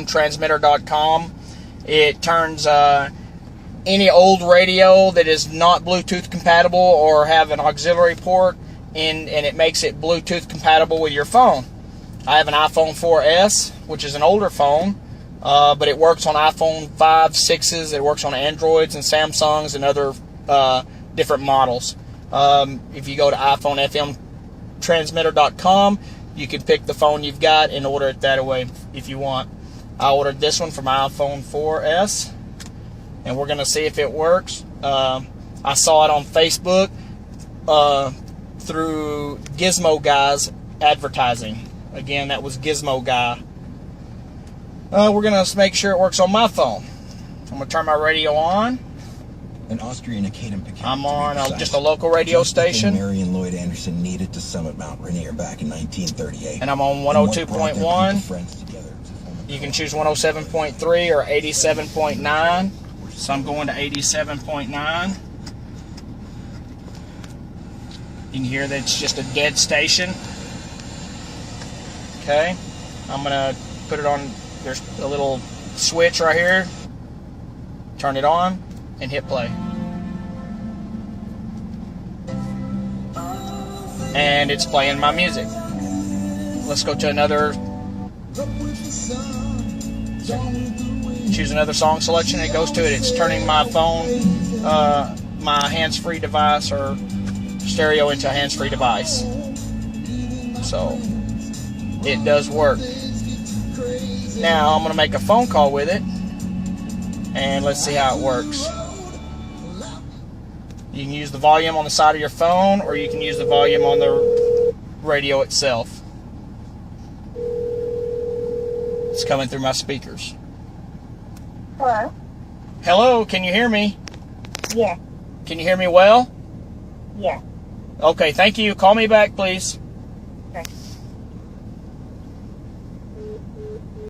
fmtransmitter.com. It turns any old radio that is not Bluetooth compatible or have an auxiliary port in, and it makes it Bluetooth compatible with your phone. I have an iPhone 4S, which is an older phone, but it works on iPhone 5, 6s. It works on Androids and Samsungs and other different models. If you go to iPhone.fmtransmitter.com, you can pick the phone you've got and order it that way if you want. I ordered this one for my iPhone 4S, and we're going to see if it works. I saw it on Facebook through Gizmo Guy's advertising. Again, that was Gizmo Guy. We're going to make sure it works on my phone. I'm going to turn my radio on. An Austrian Academ Pecan. I'm on just a local radio station. Mary and Lloyd Anderson needed to summit Mount Rainier back in 1938. And I'm on 102.1. You can choose 107.3 or 87.9. So I'm going to 87.9. You can hear that it's just a dead station. Okay. I'm going to put it on. There's a little switch right here. Turn it on and hit play. And it's playing my music. Let's go to another. Choose another song selection. It goes to it. It's turning my phone, my hands-free device or stereo into a hands-free device. So it does work. Now I'm going to make a phone call with it, and let's see how it works. You can use the volume on the side of your phone, or you can use the volume on the radio itself. It's coming through my speakers. Hello? Hello, can you hear me? Yeah. Can you hear me well? Yeah. Okay, thank you. Call me back, please.